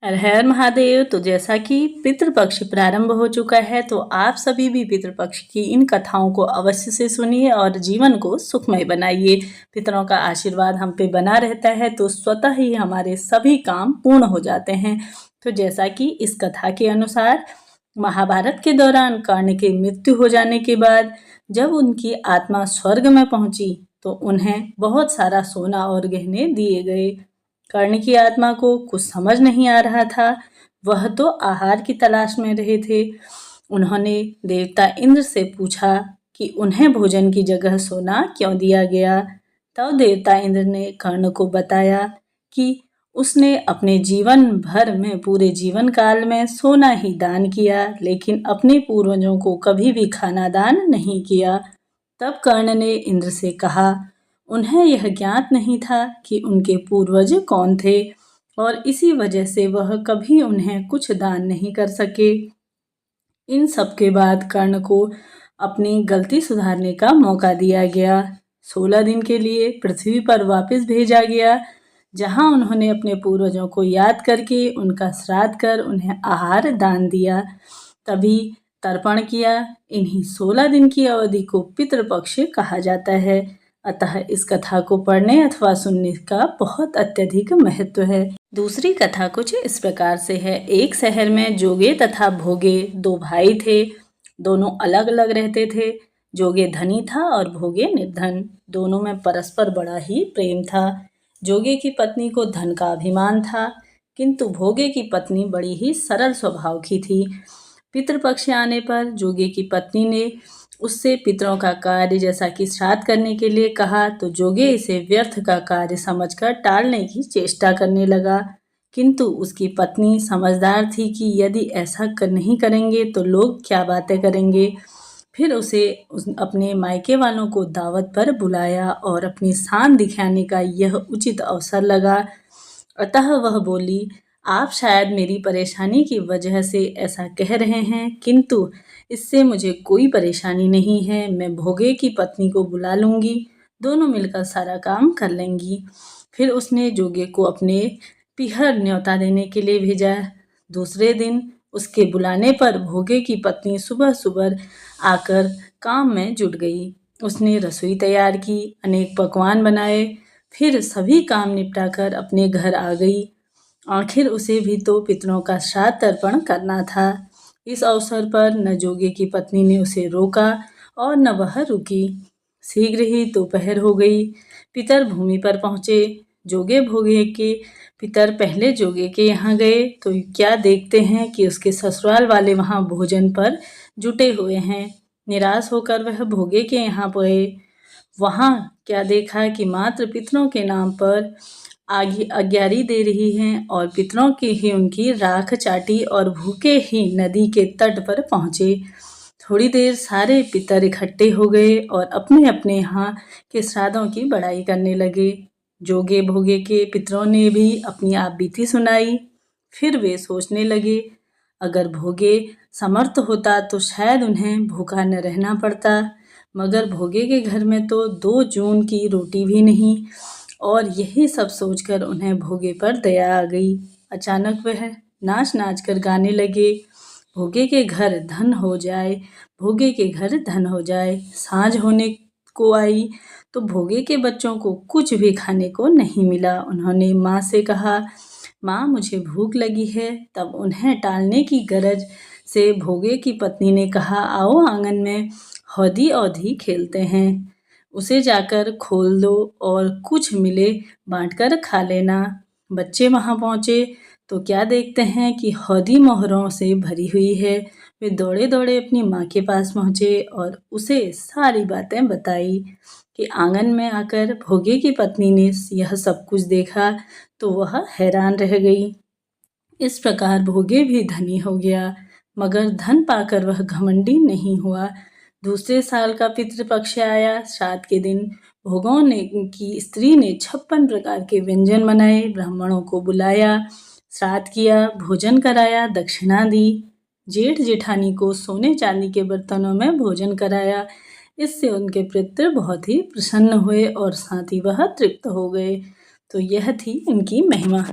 हर हर महादेव। तो जैसा कि पितृपक्ष प्रारंभ हो चुका है, तो आप सभी भी पितृपक्ष की इन कथाओं को अवश्य से सुनिए और जीवन को सुखमय बनाइए। पितरों का आशीर्वाद हम पे बना रहता है तो स्वतः ही हमारे सभी काम पूर्ण हो जाते हैं। तो जैसा कि इस कथा के अनुसार महाभारत के दौरान कर्ण की मृत्यु हो जाने के बाद जब उनकी आत्मा स्वर्ग में पहुंची तो उन्हें बहुत सारा सोना और गहने दिए गए। कर्ण की आत्मा को कुछ समझ नहीं आ रहा था, वह तो आहार की तलाश में रहे थे। उन्होंने देवता इंद्र से पूछा कि उन्हें भोजन की जगह सोना क्यों दिया गया। तब देवता इंद्र ने कर्ण को बताया कि उसने अपने जीवन भर में पूरे जीवन काल में सोना ही दान किया, लेकिन अपने पूर्वजों को कभी भी खाना दान नहीं किया। तब कर्ण ने इंद्र से कहा, उन्हें यह ज्ञात नहीं था कि उनके पूर्वज कौन थे और इसी वजह से वह कभी उन्हें कुछ दान नहीं कर सके। इन सब के बाद कर्ण को अपनी गलती सुधारने का मौका दिया गया। 16 दिन के लिए पृथ्वी पर वापस भेजा गया, जहां उन्होंने अपने पूर्वजों को याद करके उनका श्राद्ध कर उन्हें आहार दान दिया, तभी तर्पण किया। इन्हीं 16 दिन की अवधि को पितृपक्ष कहा जाता है। अतः इस कथा को पढ़ने अथवा सुनने का बहुत अत्यधिक महत्व है। दूसरी कथा कुछ इस प्रकार से है। एक शहर में जोगे तथा भोगे दो भाई थे। दोनों अलग अलग रहते थे। जोगे धनी था और भोगे निर्धन। दोनों में परस्पर बड़ा ही प्रेम था। जोगे की पत्नी को धन का अभिमान था, किंतु भोगे की पत्नी बड़ी ही सरल स्वभाव की थी। पितृपक्ष आने पर जोगे की पत्नी ने उससे पितरों का कार्य जैसा कि श्राद्ध करने के लिए कहा, तो जोगे इसे व्यर्थ का कार्य समझकर टालने की चेष्टा करने लगा। किंतु उसकी पत्नी समझदार थी कि यदि ऐसा नहीं करेंगे तो लोग क्या बातें करेंगे। फिर उसे अपने मायके वालों को दावत पर बुलाया और अपनी शान दिखाने का यह उचित अवसर लगा। अतः वह बोली, आप शायद मेरी परेशानी की वजह से ऐसा कह रहे हैं, किंतु इससे मुझे कोई परेशानी नहीं है। मैं भोगे की पत्नी को बुला लूँगी, दोनों मिलकर सारा काम कर लेंगी। फिर उसने जोगे को अपने पिहर न्योता देने के लिए भेजा। दूसरे दिन उसके बुलाने पर भोगे की पत्नी सुबह सुबह आकर काम में जुट गई। उसने रसोई तैयार की, अनेक पकवान बनाए, फिर सभी काम निपटाकर अपने घर आ गई। आखिर उसे भी तो पितरों का श्राद्ध तर्पण करना था। इस अवसर पर न जोगे की पत्नी ने उसे रोका और न वह रुकी। शीघ्र ही दोपहर हो गई। पितर भूमि पर पहुँचे। जोगे भोगे के पितर पहले जोगे के यहाँ गए तो क्या देखते हैं कि उसके ससुराल वाले वहाँ भोजन पर जुटे हुए हैं। निराश होकर वह भोगे के यहाँ गए। वहाँ क्या देखा कि मात्र पितरों के नाम पर अग्यारी दे रही हैं और पितरों की ही उनकी राख चाटी और भूखे ही नदी के तट पर पहुँचे। थोड़ी देर सारे पितर इकट्ठे हो गए और अपने अपने यहाँ के श्राद्धों की बड़ाई करने लगे। जोगे भोगे के पितरों ने भी अपनी आप बीती सुनाई। फिर वे सोचने लगे, अगर भोगे समर्थ होता तो शायद उन्हें भूखा न रहना पड़ता, मगर भोगे के घर में तो 2 जून की रोटी भी नहीं। और यही सब सोचकर उन्हें भोगे पर दया आ गई। अचानक वह नाच नाच कर गाने लगे, भोगे के घर धन हो जाए, भोगे के घर धन हो जाए। सांझ होने को आई तो भोगे के बच्चों को कुछ भी खाने को नहीं मिला। उन्होंने माँ से कहा, माँ मुझे भूख लगी है। तब उन्हें टालने की गरज से भोगे की पत्नी ने कहा, आओ आंगन में हौदी औधी खेलते हैं, उसे जाकर खोल दो और कुछ मिले बांटकर खा लेना। बच्चे वहाँ पहुँचे तो क्या देखते हैं कि हौदी मोहरों से भरी हुई है। वे दौड़े दौड़े अपनी माँ के पास पहुँचे और उसे सारी बातें बताई कि आंगन में आकर भोगे की पत्नी ने यह सब कुछ देखा तो वह हैरान रह गई। इस प्रकार भोगे भी धनी हो गया, मगर धन पाकर वह घमंडी नहीं हुआ। दूसरे साल का पितृपक्ष आया। श्राद्ध के दिन भोगों ने की स्त्री ने 56 प्रकार के व्यंजन बनाए, ब्राह्मणों को बुलाया, श्राद्ध किया, भोजन कराया, दक्षिणा दी। जेठ जेठानी को सोने चांदी के बर्तनों में भोजन कराया। इससे उनके पितृ बहुत ही प्रसन्न हुए और साथ ही वह तृप्त हो गए। तो यह थी इनकी महिमा।